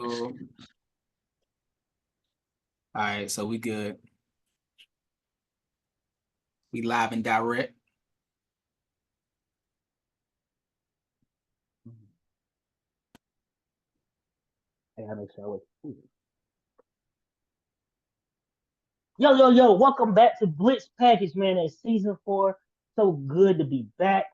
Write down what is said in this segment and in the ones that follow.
All right, so we good. We live and direct. I gotta make sure I was. Yo, welcome back to Blitz Package, man. It's season 4. So good to be back.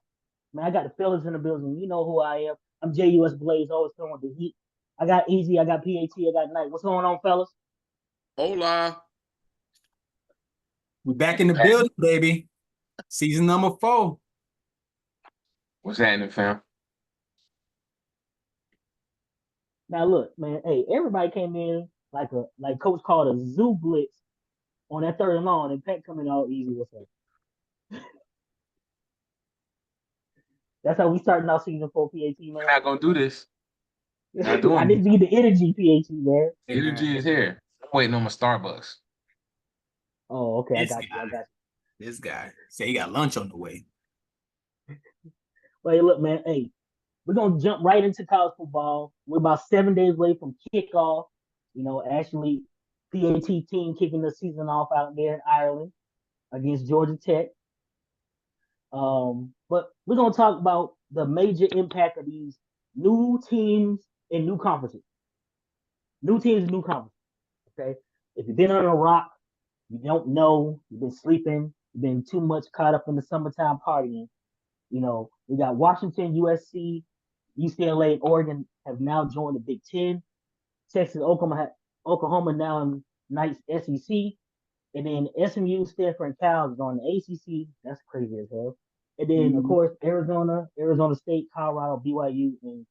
Man, I got the fellas in the building. You know who I am. I'm JUS Blaze, always throwing the heat. I got Easy, I got PAT, I got Knight. What's going on, fellas? Hola. We back in the building, baby. Season number 4. What's happening, fam? Now look, man, hey, everybody came in like Coach called a zoo blitz on that third and long, and Pat coming all easy. What's up? That's how we starting out season 4, PAT, man. We're not gonna do this. Not I doing didn't need the energy, PAT, man. Energy is here. I'm waiting on my Starbucks. Oh, okay, I This got you. guy. This guy say he got lunch on the way. Well, hey, look, man. Hey, we're gonna jump right into college football. We're about 7 days away from kickoff. You know, actually, PAT team kicking the season off out there in Ireland against Georgia Tech. But we're gonna talk about the major impact of these new teams and new conferences. New teams, new conferences. Okay, if you've been on a rock, you don't know. You've been sleeping. You've been too much caught up in the summertime partying. You know, we got Washington, USC, UCLA, and Oregon have now joined the Big Ten. Texas, Oklahoma now in Knight's SEC. And then SMU, Stanford, and Cal is on the ACC. That's crazy as hell. And then, of course, Arizona State, Colorado, BYU, and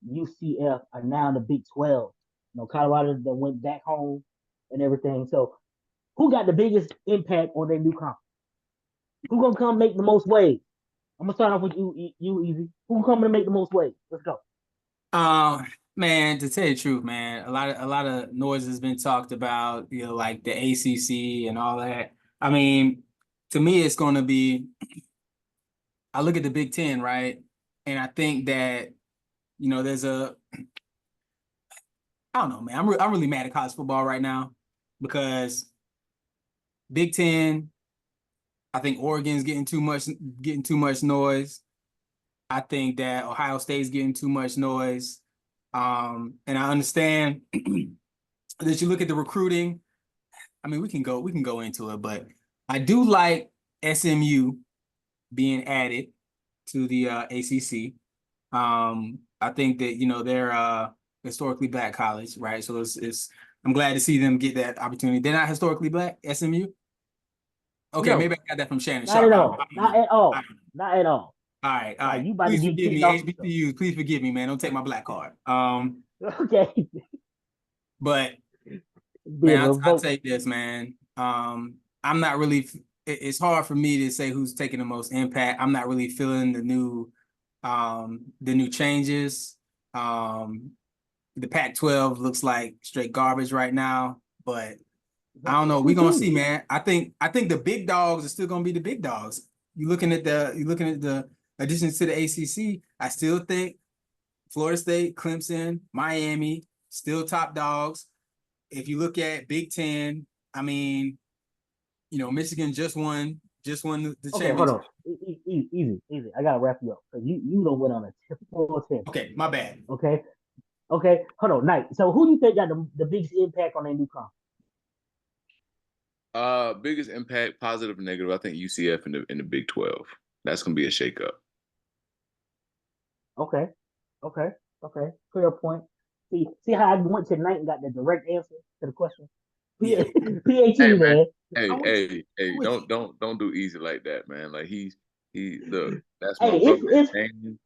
UCF are now in the Big 12. You know, Colorado that went back home and everything. So, who got the biggest impact on their new conference? Who gonna come make the most waves? I'm gonna start off with you, Easy. Who coming to make the most waves? Let's go. Man, to tell you the truth, man, a lot of noise has been talked about, like the ACC and all that. I mean, to me, it's going to be. I look at the Big Ten, right, and I think that there's a. I don't know, man. I'm really mad at college football right now because Big Ten. I think Oregon's getting too much noise. I think that Ohio State's getting too much noise. And I understand that you look at the recruiting. I mean, we can go into it, but I do like SMU being added to the ACC. I think that they're historically black college, right? So it's I'm glad to see them get that opportunity. They're not historically black, SMU. Okay, No, maybe I got that from Shannon not Sharp. at all. Not at all. Not at all. All right, all Like right. you about to Please get forgive kicked me, off the show. HBCUs. Please forgive me, man. Don't take my black card. Okay. But Being man, I'll revoked. take this, man. I'm not really. It's hard for me to say who's taking the most impact. I'm not really feeling the new changes. The Pac-12 looks like straight garbage right now, but I don't know. We're gonna see, man. I think the big dogs are still gonna be the big dogs. You're looking at the additions to the ACC. I still think Florida State, Clemson, Miami, still top dogs. If you look at Big Ten, I mean, Michigan just won the Okay, hold championship. on. Easy. I gotta wrap you up because you don't went on a typical tangent. Okay, my bad. Okay. Hold on, Knight. So who do you think got the biggest impact on their new conference? Biggest impact, positive or negative, I think UCF in the Big 12. That's gonna be a shakeup. Okay. Clear point. See how I went tonight and got the direct answer to the question. Yeah. PAT, Hey man, man. hey, don't do easy like that, man. Like he look, that's my Hey, brother it's in name,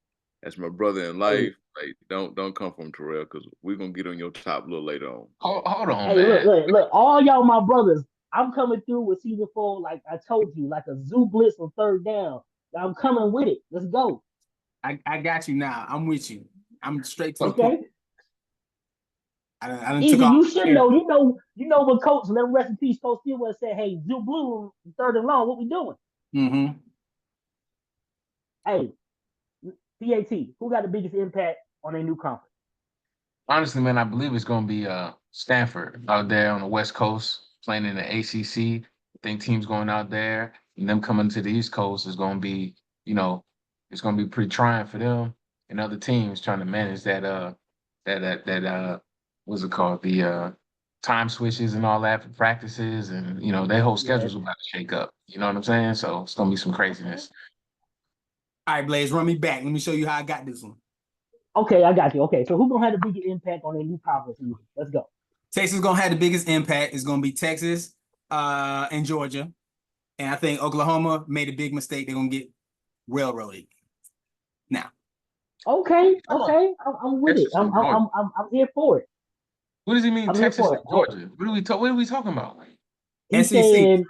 that's my brother in hey, life. Like don't come from Terrell because we're gonna get on your top a little later on. Hold on, hey, man. look, all y'all my brothers. I'm coming through with season 4, like I told you, like a zoo blitz on third down. I'm coming with it. Let's go. I got you now. I'm with you. I'm straight to the point. Okay. I done took Easy, off you the should chair. know. You know when Coach, let him rest in peace, Coach Stillwell said, "Hey, Zoo Blue, third and long. What we doing?" Mm-hmm. Hey, PAT, who got the biggest impact on their new conference? Honestly, man, I believe it's going to be Stanford out there on the West Coast playing in the ACC. I think teams going out there and them coming to the East Coast is going to be, it's going to be pretty trying for them and other teams trying to manage that what's it called, the time switches and all that for practices, and their whole schedule's Yes. about to shake up. You know what I'm saying? So it's going to be some craziness. All right, Blaze, run me back. Let me show you how I got this one. Okay, I got you. Okay, so who's gonna have the biggest impact on their new conference season? Let's go. Texas gonna have the biggest impact. It's gonna be Texas and Georgia. And I think Oklahoma made a big mistake. They're gonna get railroaded. Now, Okay, I'm with it. Texas and Georgia. I'm here for it. What does he mean, I'm here Texas for and it. Georgia? What are we talking about? He's SEC. saying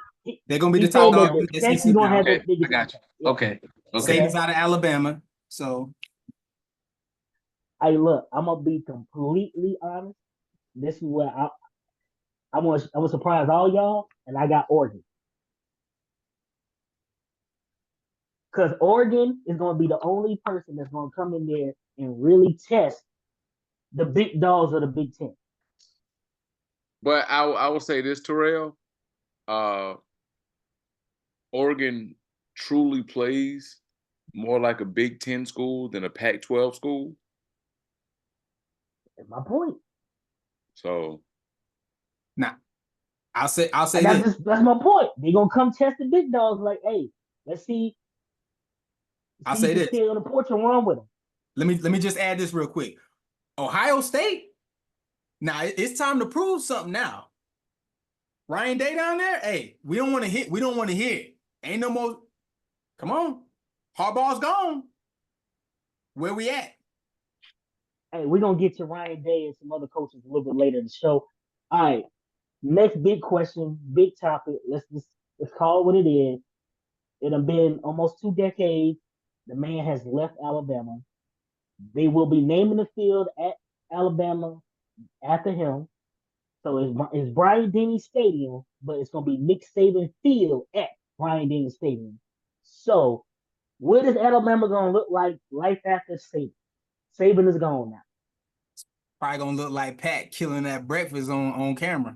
They're gonna be the he's top saying that dog in the Texas SEC gonna now. have the Okay, I biggest got impact. you. Yeah. Okay. Saban's out of Alabama. So Hey, look, I'm gonna be completely honest. This is where I was surprise all y'all, and I got Oregon. Because Oregon is going to be the only person that's going to come in there and really test the big dogs of the Big Ten. But I will say this, Terrell. Oregon truly plays more like a Big Ten school than a Pac-12 school. That's my point. So now, I'll say this. That's my point. They're gonna come test the big dogs. Like, hey, let's see. I'll say this. Stay on the porch and run with them. Let me just add this real quick. Ohio State. Now it's time to prove something now. Ryan Day down there. Hey, we don't want to hit. We don't want to hit. Ain't no more. Come on, Harbaugh's gone. Where we at? Hey, we're gonna get to Ryan Day and some other coaches a little bit later in the show. All right. Next big question, big topic. Let's call it what it is. It has been almost 2 decades. The man has left Alabama. They will be naming the field at Alabama after him. So it's Bryant Denny Stadium, but it's going to be Nick Saban Field at Bryant Denny Stadium. So what is Alabama going to look like life after Saban? Saban is gone now. Probably going to look like Pat killing that breakfast on camera.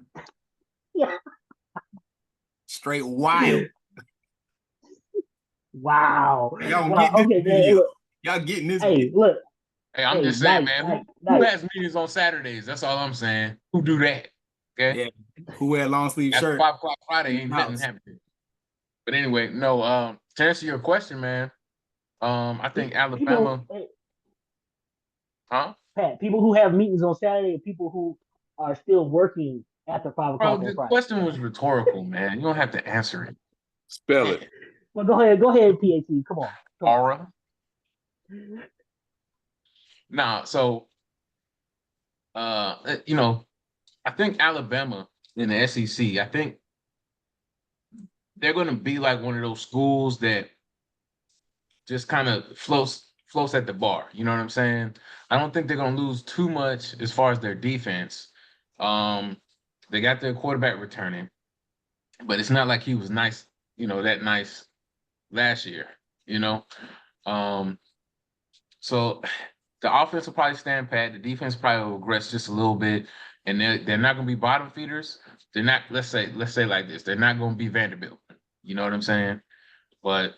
Yeah. Straight wild. Wow. Y'all wow. getting this video. Look. Y'all getting this video. look. Hey, I'm just saying, man. Who has meetings on Saturdays? That's all I'm saying. Who do that? Okay. Yeah. Who wear a long sleeve shirt? 5 o'clock Friday ain't nothing happening. But anyway, no. To answer your question, man, I think Alabama. Pat, people who have meetings on Saturday and people who are still working after 5 o'clock on Friday. The question was rhetorical, man. You don't have to answer it. Spell it. Well, go ahead, PAT. Come on. Aura. Nah, so I think Alabama in the SEC, I think they're gonna be like one of those schools that just kind of floats at the bar. You know what I'm saying? I don't think they're gonna lose too much as far as their defense. They got their quarterback returning, but it's not like he was nice, that nice last year, So the offense will probably stand pat. The defense probably will regress just a little bit, and they're not going to be bottom feeders. They're not. Let's say like this. They're not going to be Vanderbilt. You know what I'm saying? But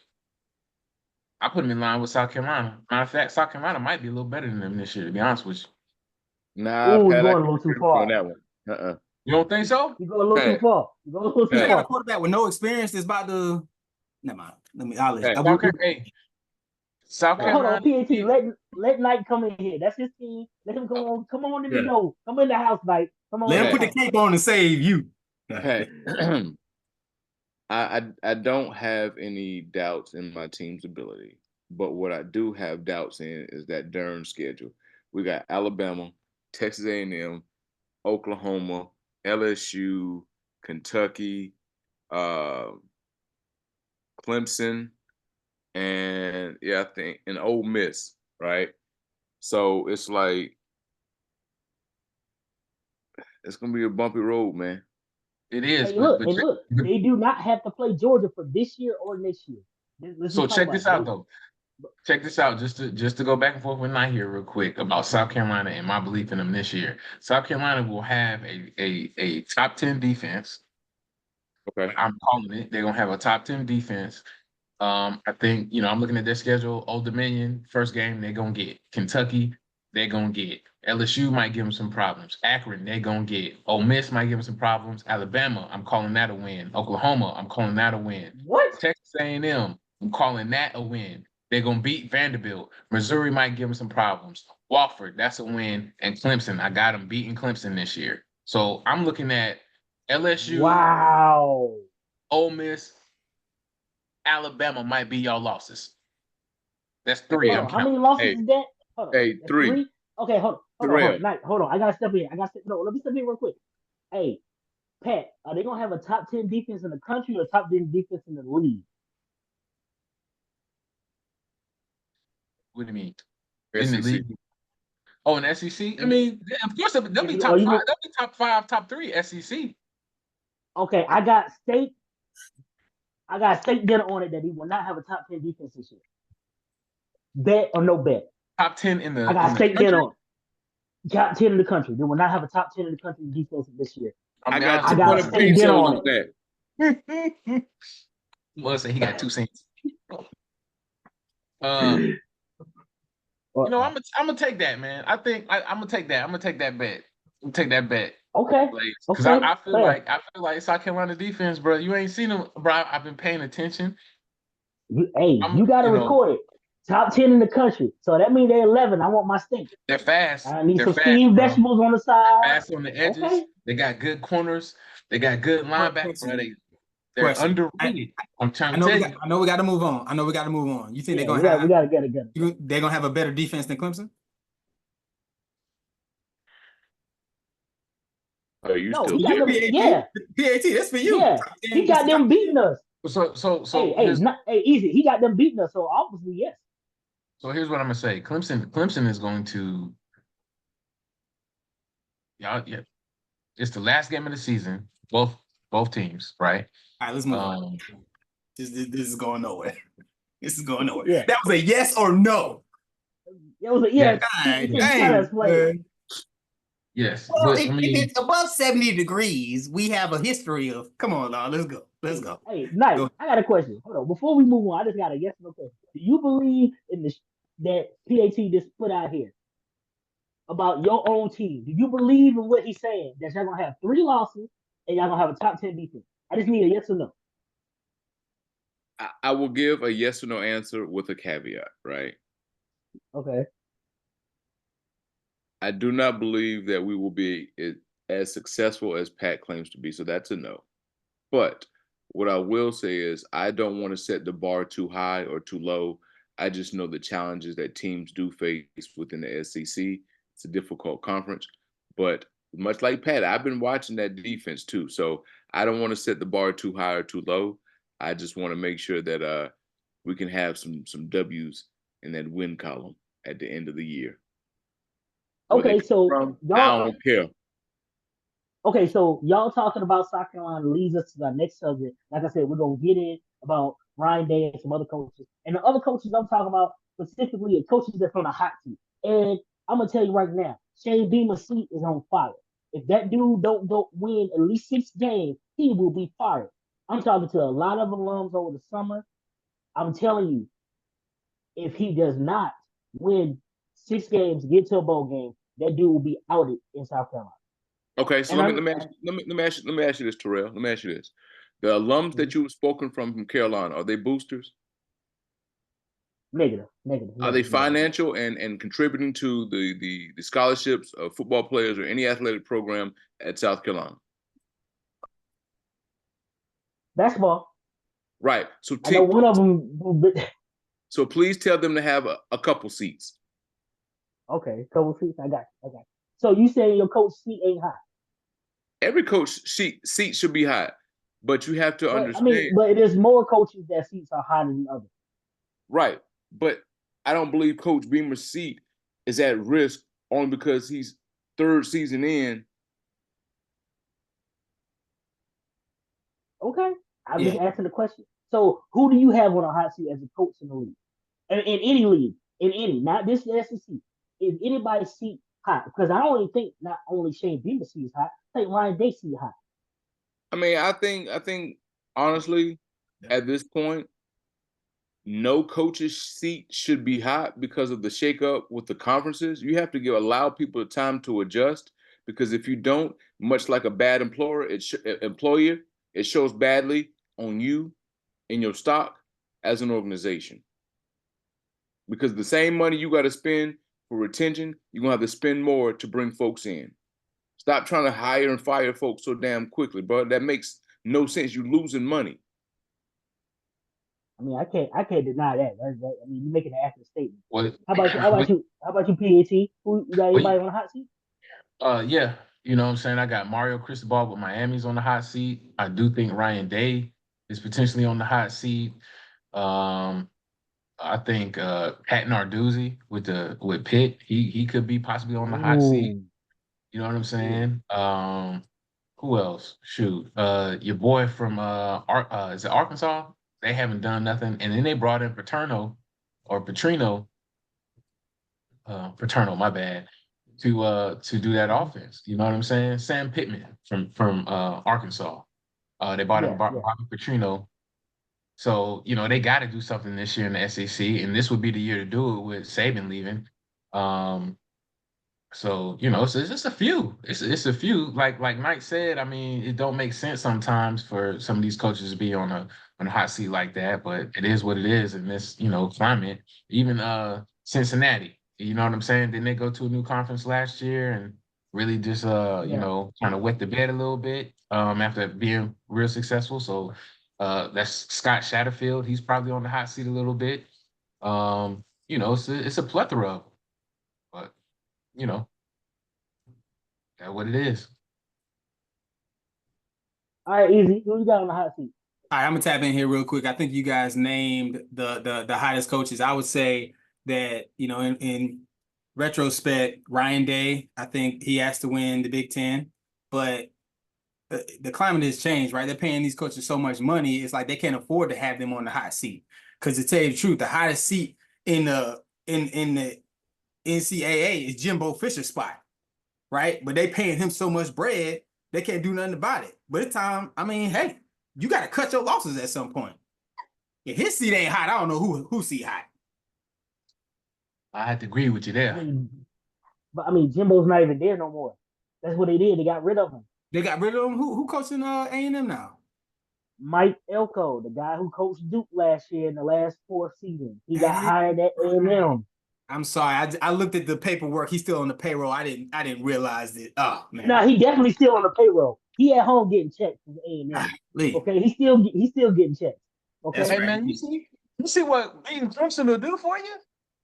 I put them in line with South Carolina. Matter of fact, South Carolina might be a little better than them this year. To be honest with you. Nah, Pat, you're going a little too far on that one. You don't think so? You go a little too far. You go a little too far. Got a quarterback with no experience that's about to. Never mind. I'll let South Carolina. Hold on, PAT. Let Knight come in here. That's his team. Let him come on. Come on in the door. Come in the house, Knight. Come on. Let him put the cape on and save you. Hey, I don't have any doubts in my team's ability, but what I do have doubts in is that darn schedule. We got Alabama, Texas A&M, Oklahoma, LSU, Kentucky, Clemson, and I think an Ole Miss, right? So it's like it's gonna be a bumpy road, man. It is. Hey, look, they do not have to play Georgia for this year or next year. So check this out though. check this out. Just to go back and forth with Knight here real quick about South Carolina and my belief in them this year. South Carolina will have a top 10 defense. Okay. I'm calling it. They're gonna have a top 10 defense. I think, I'm looking at their schedule. Old Dominion, first game, they're gonna get. Kentucky, they're gonna get. LSU might give them some problems. Akron, they're gonna get. Ole Miss might give them some problems. Alabama, I'm calling that a win. Oklahoma, I'm calling that a win. What? Texas A&M, I'm calling that a win. They're gonna beat Vanderbilt. Missouri might give them some problems. Wofford, that's a win. And Clemson, I got them beating Clemson this year. So I'm looking at LSU, Wow. Ole Miss, Alabama might be y'all losses. That's three. Hold I'm on. How counting. many losses Hey, is that? Hold on. hey, That's 3. Okay, hold on. Terrell. Night, hold on. I gotta step in. No, let me step in real quick. Hey, Pat, are they gonna have a top 10 defense in the country or top 10 defense in the league? What do you mean? In the SEC. league? Oh, in the SEC? I mean, of course they'll be Are top you five. gonna- They'll be top 5, top 3 SEC. Okay, I got state dinner on it that he will not have a top 10 defense this year. Bet or no bet? Top 10 in the I got state country. dinner on it. Top 10 in the country. They will not have a top 10 in the country defense this year. I got I 2 got hundred state dinner pesos on on it. that. Well, say he got 2 cents. I'm gonna take that, man. I think I'm gonna take that. I'm gonna take that bet. I'm gonna take that bet. Okay. Because Okay. I feel like South Carolina defense, bro. You ain't seen them, bro. I've been paying attention. You got to record it. Top 10 in the country. So that means they're 11. I want my steak. They're fast. I need They're some fast, steamed bro. vegetables on the side. Fast on the edges. Okay. They got good corners. They got good linebackers. Bro. They're Question. underrated. I'm trying I to know tell we you. got. I know we got to move on. You think Yeah, they're we gonna have? got to get it. They're gonna have a better defense than Clemson? Oh, you No, still he got them. PAT, Yeah. PAT, that's for you. Yeah. He got them beating us. So Hey, easy. He got them beating us. So obviously, yes. So here's what I'm gonna say. Clemson is going to yeah. It's the last game of the season. Both teams, right? All right, let's move on. This is going nowhere. This is going nowhere. Yeah. That was a yes or no. It was yeah. God, He trying to explain. man. Yes. Well, But, if it's above 70 degrees, we have a history of. Come on, Lord, let's go. Let's go. Hey, Knight, Go. I got a question. Hold on. Before we move on, I just got a yes or no question. Do you believe in this that PAT just put out here about your own team? Do you believe in what he's saying that y'all gonna have 3 losses and y'all gonna have a top 10 defense? I just need a yes or no. I will give a yes or no answer with a caveat, right? Okay. I do not believe that we will be as successful as Pat claims to be. So that's a no. But what I will say is I don't want to set the bar too high or too low. I just know the challenges that teams do face within the SEC. It's a difficult conference. But much like Pat, I've been watching that defense too. So I don't want to set the bar too high or too low. I just want to make sure that we can have some W's in that win column at the end of the year. Okay, so I don't care. Okay, so y'all talking about South Carolina leads us to our next subject. Like I said, we're gonna get in about Ryan Day and some other coaches. And the other coaches I'm talking about specifically are coaches that's on the hot seat. And I'm gonna tell you right now, Shane Beamer's seat is on fire. If that dude don't go win at least 6 games, he will be fired. I'm talking to a lot of alums over the summer. I'm telling you, if he does not win 6 games, get to a bowl game, that dude will be outed in South Carolina. Okay, so let me ask you this, Terrell. Let me ask you this: the alums that you've spoken from Carolina, are they boosters? Negative. Are they financial and contributing to the scholarships of football players or any athletic program at South Carolina? Basketball. Right. So I know one of them. So please tell them to have a couple seats. Okay, couple seats. I got you. So you saying your coach seat ain't high? Every coach seat should be high, but you have to understand. But there's more coaches that seats are higher than others. Right, but I don't believe Coach Beamer's seat is at risk only because he's 3rd season in. Okay, I'm just asking the question. So who do you have on a hot seat as a coach in the league? in any league, in any, not this SEC, is anybody's seat hot? Because I only think not only Shane Beamer's seat is hot, I think Ryan Day seat hot. I mean, I think honestly, at this point, no coach's seat should be hot because of the shakeup with the conferences. You have to allow people time to adjust, because if you don't, much like a bad employer, it shows badly on you in your stock as an organization. Because the same money you got to spend for retention, you're gonna have to spend more to bring folks in. Stop trying to hire and fire folks so damn quickly, bro. That makes no sense. You're losing money. I mean, I can't deny that. I mean, you're making an accurate statement. Well, How about you? How about you? How about you, PAT? Who you got? Anybody on the hot seat? Yeah, you know what I'm saying? I got Mario Cristobal with Miami's on the hot seat. I do think Ryan Day is potentially on the hot seat. I think Pat Narduzzi with Pitt, he could be possibly on the hot seat. Ooh. You know what I'm saying? Who else? Shoot, your boy from is it Arkansas? They haven't done nothing, and then they brought in Paterno, my bad, to do that offense. You know what I'm saying? Sam Pittman from Arkansas. They bought him Yeah, yeah. Bobby Petrino. So, you know, they got to do something this year in the SEC, and this would be the year to do it with Saban leaving. So, you know, it's just a few. It's a few. Like Mike said, I mean, it don't make sense sometimes for some of these coaches to be on a hot seat like that, but it is what it is in this, you know, climate. Even Cincinnati, you know what I'm saying? Didn't they go to a new conference last year and really just you Yeah. know, kind of wet the bed a little bit after being real successful. So that's Scott Satterfield. He's probably on the hot seat a little bit. You know, it's a plethora of them. But you know, that's what it is. All right, easy. Who you got on the hot seat? All right, I'm gonna tap in here real quick. I think you guys named the hottest coaches. I would say that, you know, in retrospect, Ryan Day, I think he has to win the Big Ten, but the climate has changed, right? They're paying these coaches so much money, it's like they can't afford to have them on the hot seat. Because to tell you the truth, the hottest seat in the NCAA is Jimbo Fisher's spot, right? But they paying him so much bread, they can't do nothing about it. But it's time, I mean, hey, you got to cut your losses at some point. If his seat ain't hot, I don't know who seat hot. I had to agree with you there. I mean, Jimbo's not even there no more. That's what they did. They got rid of him. They got rid of him. Who coaching A&M now? Mike Elko, the guy who coached Duke last year in the last 4 seasons. He got hired at A&M. I'm sorry. I looked at the paperwork. He's still on the payroll. I didn't realize it. Oh man. No, he definitely still on the payroll. He at home getting checks from A&M. Okay, he's still getting checks. Okay, That's Hey right. man, you see what beating Clemson will do for you?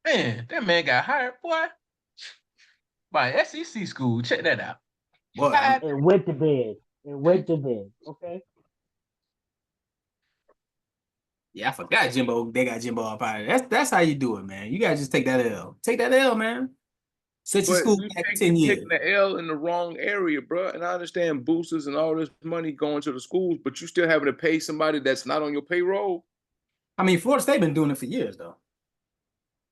Man, that man got hired, boy, by SEC school. Check that out. Boy, and went to bed. Okay. yeah, I forgot Jimbo. They got Jimbo up out of there. That's how you do it, man. You gotta just take that L. Take that L, man. Set your But school you back 10 years. taking the L in the wrong area, bro. And I understand boosters and all this money going to the schools, but you still having to pay somebody that's not on your payroll. I mean, Florida State been doing it for years, though.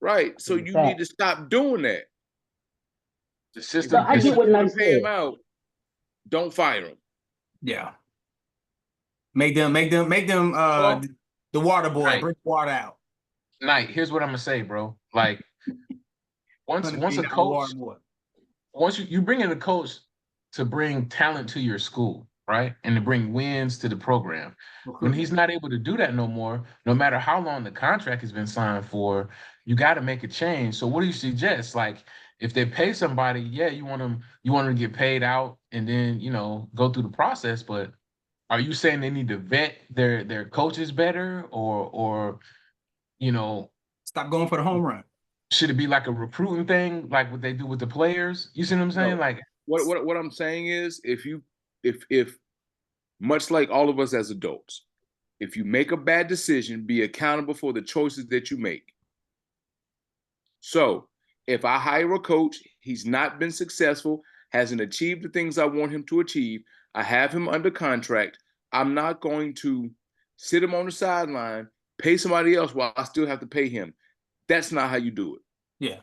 Right. So you need to stop doing that. The system. I get what Knight pay him said. out. Don't fire him. Yeah. Make them the water boy, Right. bring water out. Knight, here's what I'm gonna say, bro. Like once a 100 feet down, coach, water boy. once you bring in a coach to bring talent to your school, right? And to bring wins to the program. When he's not able to do that no more, no matter how long the contract has been signed for, you got to make a change. So what do you suggest? Like if they pay somebody, yeah, you want them to get paid out and then, you know, go through the process, but are you saying they need to vet their coaches better or you know, Stop going for the home run. should it be like a recruiting thing, like what they do with the players? You see what I'm saying? No. Like What I'm saying is if much like all of us as adults, if you make a bad decision, be accountable for the choices that you make. So if I hire a coach, he's not been successful, hasn't achieved the things I want him to achieve, I have him under contract, I'm not going to sit him on the sideline, pay somebody else while I still have to pay him. That's not how you do it. Yeah.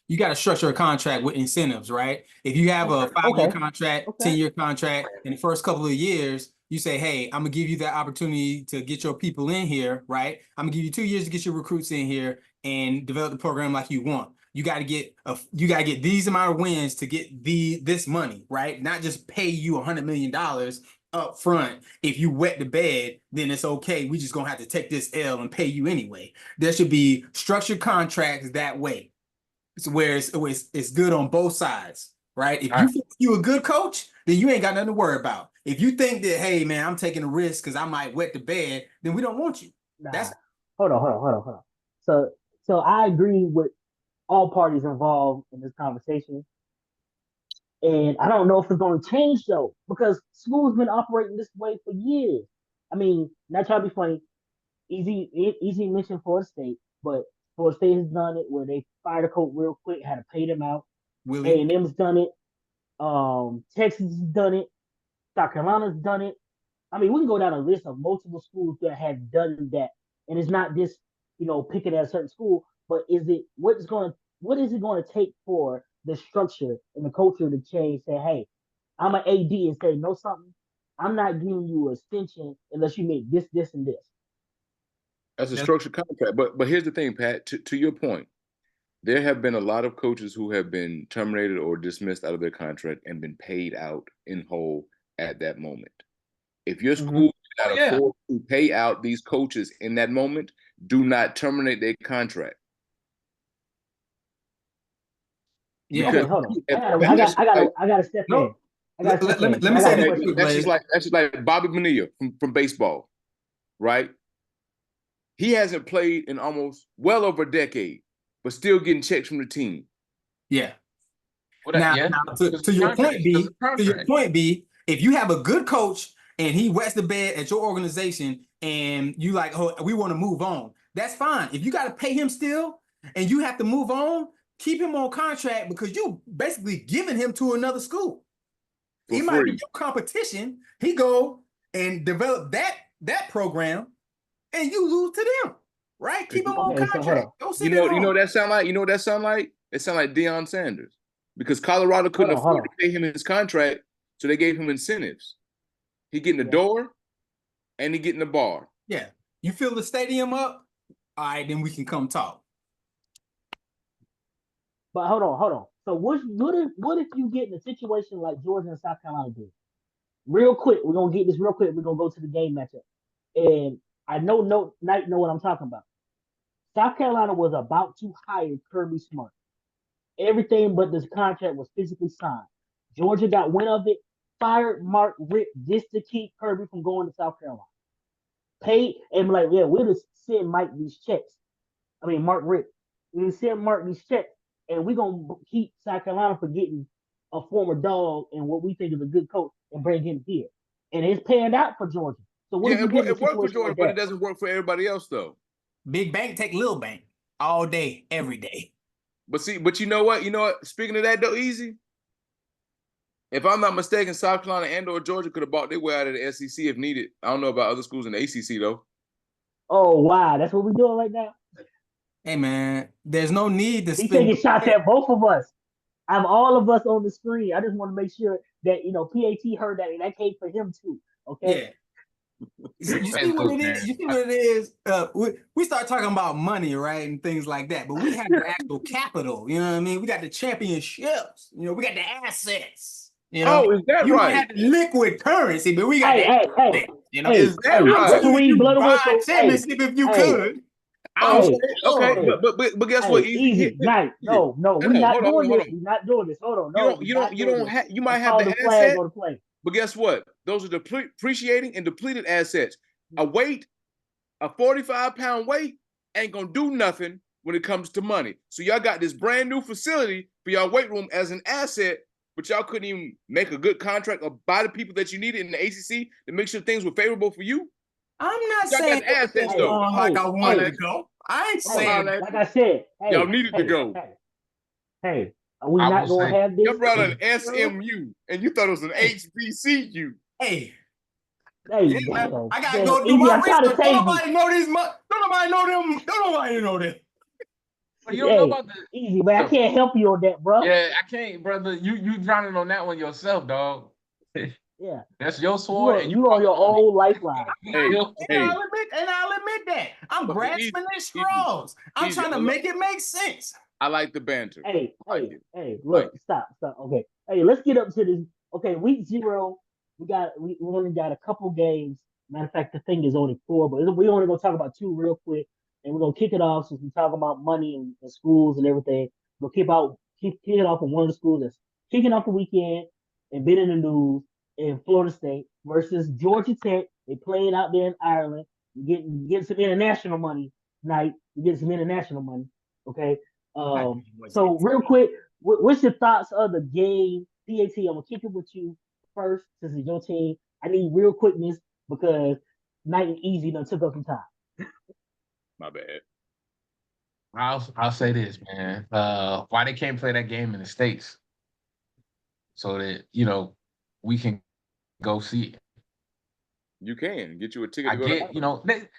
You got to structure a contract with incentives, right? If you have a 5-year Okay. contract, Okay. 10-year contract, in the first couple of years, you say, hey, I'm gonna give you that opportunity to get your people in here, right? I'm gonna give you 2 years to get your recruits in here and develop the program like you want. You got to get these amount of wins to get this money, right? Not just pay you $100 million up front. If you wet the bed, then it's okay. We just gonna have to take this L and pay you anyway. There should be structured contracts that way. It's where it's good on both sides, right? If you think you a good coach, then you ain't got nothing to worry about. If you think that, hey man, I'm taking a risk because I might wet the bed, then we don't want you. Nah. That's Hold on. So I agree with all parties involved in this conversation. And I don't know if it's going to change though, because school's been operating this way for years. I mean, not trying to be funny. Easy mention Florida State, but Florida State has done it where they fired a coach real quick, had to pay them out. Willie. A&M's done it. Texas has done it. South Carolina's done it. I mean, we can go down a list of multiple schools that have done that, and it's not just picking at a certain school, but what is it going to take for the structure and the culture to change? Say, hey, I'm an AD and say, know something, I'm not giving you an extension unless you make this, this, and this. That's a structured contract. But here's the thing, Pat. To your point, there have been a lot of coaches who have been terminated or dismissed out of their contract and been paid out in whole at that moment. If your school cannot afford to pay out these coaches in that moment, do not terminate their contract. Yeah. Okay, hold on. I got to step in. Let me say that. That's just like Bobby Bonilla from baseball, right? He hasn't played in almost well over a decade, but still getting checks from the team. Yeah. Now, to your point, B, if you have a good coach and he wets the bed at your organization and you like, oh, we want to move on, that's fine. If you got to pay him still and you have to move on, keep him on contract because you basically giving him to another school. He might be your competition. He go and develop that program and you lose to them, right? Keep him on contract. You know what that sound like? You know what that sound like? It sound like Deion Sanders. Because Colorado couldn't afford to pay him his contract, so they gave him incentives. He getting the door, and he getting the bar. Yeah. You fill the stadium up, all right, then we can come talk. But hold on. So what if you get in a situation like Georgia and South Carolina did? Real quick, we're going to get this real quick. We're going to go to the game matchup. And I know Knight know what I'm talking about. South Carolina was about to hire Kirby Smart. Everything but this contract was physically signed. Georgia got wind of it, fired Mark Richt just to keep Kirby from going to South Carolina. Paid and like, yeah, we'll just send Mark Richt. We'll send Mark these checks, and we're gonna keep South Carolina from getting a former dog and what we think is a good coach and bring him here. And it's paying out for Georgia. So what it worked for Georgia, but it doesn't work for everybody else though. Big bank take little bank all day, every day. But you know what? Speaking of that though, Easy. If I'm not mistaken, South Carolina and/or Georgia could have bought their way out of the SEC if needed. I don't know about other schools in the ACC though. Oh wow, that's what we're doing right now. Hey man, there's no need to. He's taking shots at both of us. I have all of us on the screen. I just want to make sure that PAT heard that, and that came for him too. Okay. Yeah. You see what it is? You see what it is? We start talking about money, right, and things like that. But we have the actual capital. You know what I mean? We got the championships. We got the assets. Oh, is that right? You might have the liquid currency, but we got is that right? Championship if you could. Okay, but guess what? Easy, right? No, we're not doing this. We're not doing this. Hold on, no. You might have the asset. But guess what? Those are depreciating and depleted assets. A 45-pound weight ain't gonna do nothing when it comes to money. So y'all got this brand new facility for y'all weight room as an asset, but y'all couldn't even make a good contract or buy the people that you needed in the ACC to make sure things were favorable for you. I'm not saying assets though. Like I wanted to go. I ain't saying that. Like I said, y'all needed to go. Hey. Are we not going to have this? You brought an SMU, and you thought it was an HBCU. Hey, I gotta go do my research. Don't nobody know these. Don't nobody know them. Don't nobody know them. But you don't know Hey, about the. easy, man. I can't help you on that, bro. Yeah, I can't, brother. You drowning on that one yourself, dog. Yeah. That's your sword, and you You on your walking on own lifeline. it. Hey, Your- hey, And I'll admit that. I'm but easy, grasping at easy, straws. I'm easy. trying to make it make sense. I like the banter. Hey, I like hey, it. hey, Like look, stop. Okay. Hey, let's get up to this. Okay, week 0, we only got a couple games. Matter of fact, the thing is only 4, but we only gonna talk about 2 real quick, and we're gonna kick it off since we talk about money and schools and everything. We'll kick it off with one of the schools that's kicking off the weekend and been in the news in Florida State versus Georgia Tech. They playing out there in Ireland. Getting some international money tonight. You get some international money. Okay. So real quick, what's your thoughts of the game? PAT, I'm gonna kick it with you first since it's your team. I need real quickness because Night and Easy done took up some time. my bad. I'll say this, man. Why they can't play that game in the States so that we can go see it. You can get you a ticket I to go get,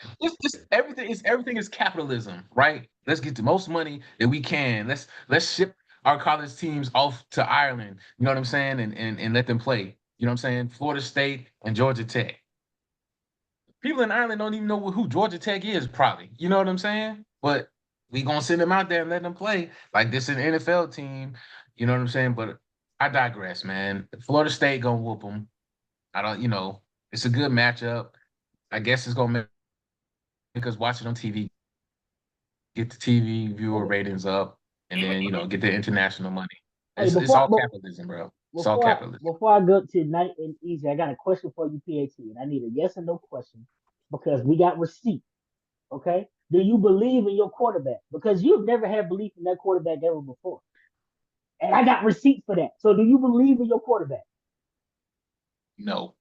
just everything is capitalism, right? Let's get the most money that we can. Let's ship our college teams off to Ireland. You know what I'm saying? And let them play. You know what I'm saying? Florida State and Georgia Tech. People in Ireland don't even know who Georgia Tech is, probably. You know what I'm saying? But we gonna send them out there and let them play. Like this is an NFL team. You know what I'm saying? But I digress, man. Florida State gonna whoop them. I don't, it's a good matchup. I guess it's gonna make us watch it on TV, get the TV viewer Okay. ratings up, and then get the international money. Hey, It's all capitalism, bro. It's all capitalism. Before I go to Night and Easy, I got a question for you, PAT, and I need a yes or no question because we got receipts. Okay, do you believe in your quarterback? Because you've never had belief in that quarterback ever before, and I got receipts for that. So, do you believe in your quarterback? No.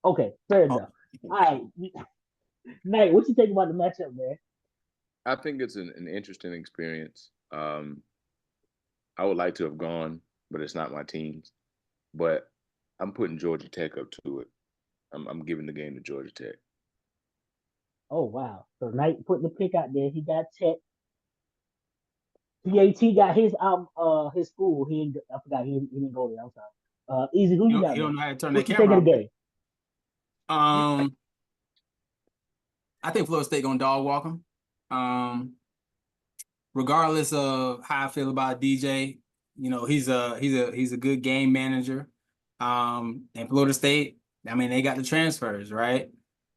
Okay, fair enough. All right, Night, what you think about the matchup, man? I think it's an interesting experience. I would like to have gone, but it's not my team's. But I'm putting Georgia Tech up to it. I'm giving the game to Georgia Tech. Oh wow! So Knight putting the pick out there. He got Tech. PAT got his school. I forgot he didn't go there. I'm sorry. Easy, who you got, You don't man? know how to turn What the you think camera of the on. game? I think Florida State gonna dog walk them. Regardless of how I feel about DJ, he's a good game manager. And Florida State, I mean, they got the transfers, right?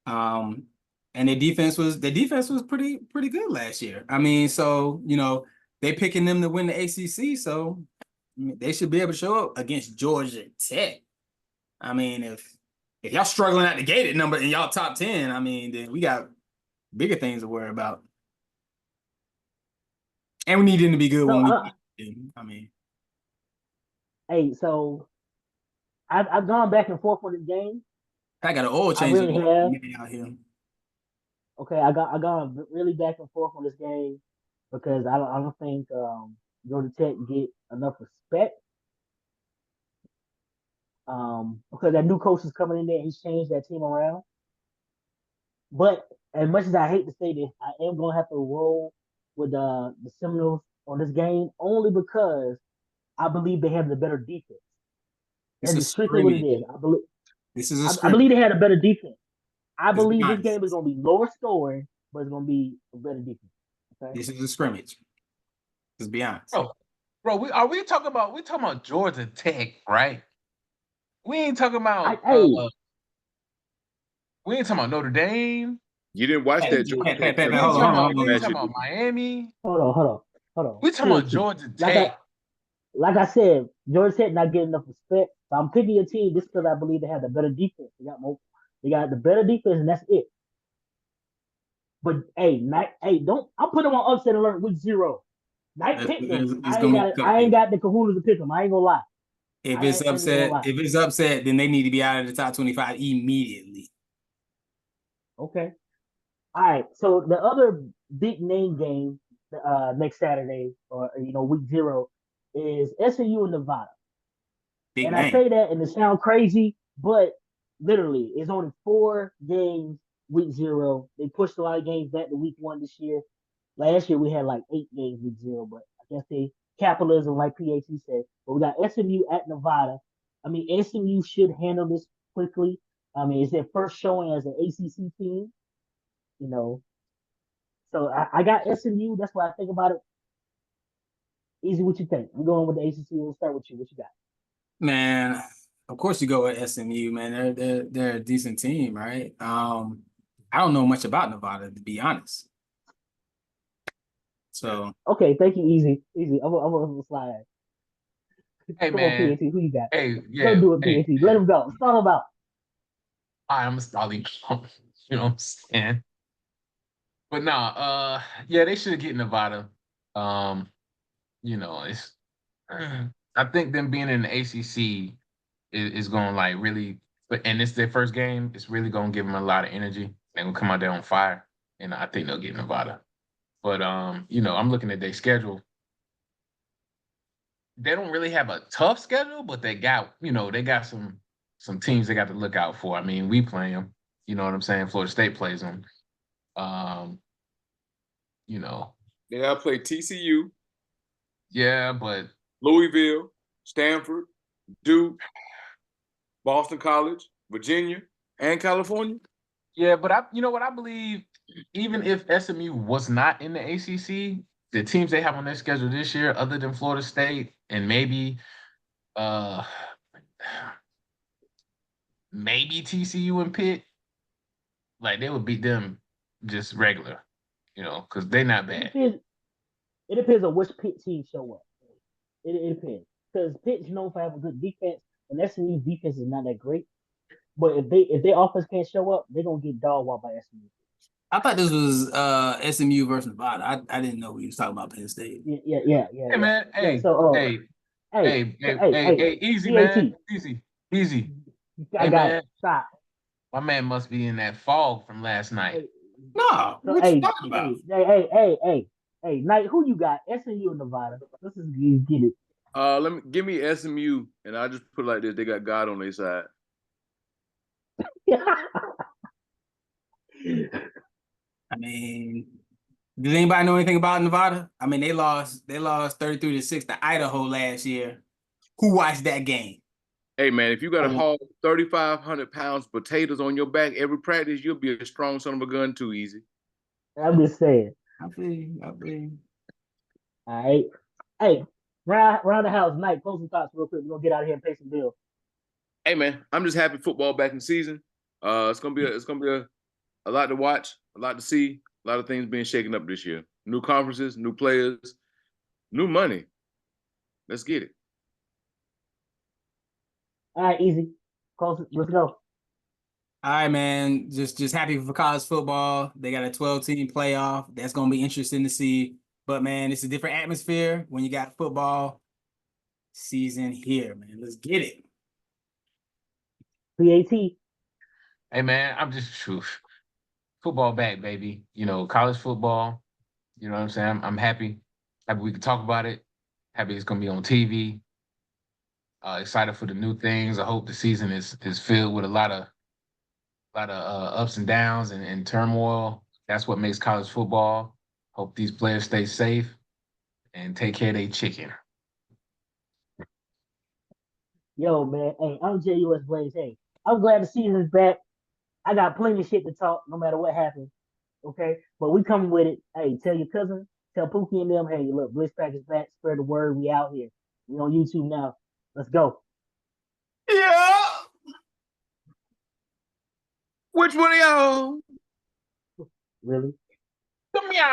And their defense was pretty good last year. I mean, so they picking them to win the ACC, so I mean, they should be able to show up against Georgia Tech. I mean, if y'all struggling at the gate at number in y'all top 10, I mean, then we got bigger things to worry about. And we need him to be good So, when we. I mean, hey, so I've gone back and forth on this game. I got an oil I change really have. out here. Okay, I gone really back and forth on this game because I don't think Georgia Tech get enough respect. Because that new coach is coming in there, he's changed that team around. But as much as I hate to say this, I am gonna have to roll with the Seminoles on this game only because I believe they have the better defense. It's That's a just strictly what it scrimmage. is. This is a I scrimmage. believe they had a better defense. I Let's be believe this honest. game is gonna be lower scoring, but it's gonna be a better defense. Okay. This is a scrimmage. Let's be honest. Bro, we talking about Georgia Tech, right? We ain't talking about Hey, we ain't talking about Notre Dame. You didn't watch that Georgia Tech Pat, We film. ain't hold talking on. about Miami. hold on. We talking about PAT. Georgia Like Tech. like I said, Georgia Tech not getting enough respect. So I'm picking your team just because I believe they have the better defense. They got the better defense, and that's it. But don't. I'm putting them on upset alert week 0. Night picked them. It's gonna be a I ain't cupcake. got the kahunas to pick them. I ain't gonna lie. If I it's ain't gonna lie. upset, then they need to be out of the top 25 immediately. Okay. All right. So the other big name game next Saturday, or week 0, is SMU and Nevada. Big And name. I say that, and it sounds crazy, but literally, it's only 4 games week 0. They pushed a lot of games back to week 1 this year. Last year we had like 8 games with 0, but I guess they capitalism, like PAT said. But we got SMU at Nevada. I mean, SMU should handle this quickly. I mean, it's their first showing as an ACC team, you know. So I got SMU. That's why I think about it. Easy, what you think? We're going with the ACC. We'll start with you. What you got? Man, of course you go with SMU, man. They're a decent team, right? I don't know much about Nevada, to be honest. So Okay, thank you. Easy, easy. I'm gonna slide. Hey Come on, man. PAT. Who you got? Hey, Go yeah. do it, Hey, PAT. Let him go. Start him out. I'm a Stolly. You know what I'm saying? But nah, yeah, they should get Nevada. Um, you know, it's I think them being in the ACC is going to like really, and it's their first game. It's really going to give them a lot of energy. They're going to come out there on fire, and I think they'll get Nevada. But you know, I'm looking at their schedule. They don't really have a tough schedule, but they got, you know, they got some teams they got to look out for. I mean, we play them. You know what I'm saying? Florida State plays them. You know, They gotta play TCU, yeah, but Louisville, Stanford, Duke, Boston College, Virginia, and California. yeah, but you know what? I believe even if SMU was not in the ACC, the teams they have on their schedule this year, other than Florida State and uh, maybe TCU and Pitt, like they would beat them just regular, you know, because they're not It bad. depends. It depends on which Pitt team show up. It depends because Pitt's known for having good defense, and SMU's defense is not that great. But if their offense can't show up, they're gonna get dog walked by SMU. I thought this was SMU versus Nevada. I didn't know we was talking about Penn State. Hey man, Yeah. hey, So hey, hey, hey, so, hey, hey, hey, easy man, PAT. easy. I Hey got it. man, Stop. my man must be in that fog from last night. Hey, No, so what you talking about? hey, Knight, who you got? SMU or Nevada? Let's just get it. Give me SMU, and I just put it like this: they got God on their side. I mean, does anybody know anything about Nevada? I mean, they lost 33-6 to Idaho last year. Who watched that game? Hey man, if you got to Oh, haul 3,500 pounds of potatoes on your back every practice, you'll be a strong son of a gun too. Easy. I'm just saying. I believe. All right. Hey, round the house, Knight. Closing thoughts real quick. We're gonna get out of here and pay some bills. Hey man, I'm just happy football back in season. It's gonna be a lot to watch, a lot to see, a lot of things being shaken up this year. New conferences, new players, new money. Let's get it. All right, easy. Close it. Let's go. All right, man. Just happy for college football. They got a 12-team playoff. That's gonna be interesting to see. But man, it's a different atmosphere when you got football season here, man. Let's get it. PAT. Hey man, I'm just football back, baby. You know, college football. You know what I'm saying? I'm happy. Happy we can talk about it. Happy it's gonna be on TV. Excited for the new things. I hope the season is filled with a lot of ups and downs and turmoil. That's what makes college football. Hope these players stay safe and take care of their chicken. Yo, man. Hey, I'm JUS Blaze. Hey, I'm glad the season's back. I got plenty of shit to talk, no matter what happens. Okay, but we coming with it. Hey, tell your cousin, tell Pookie and them. Hey, look, Blitz Pack is back. Spread the word. We out here. We on YouTube now. Let's go. Yeah. Which one of y'all? Really? Come here.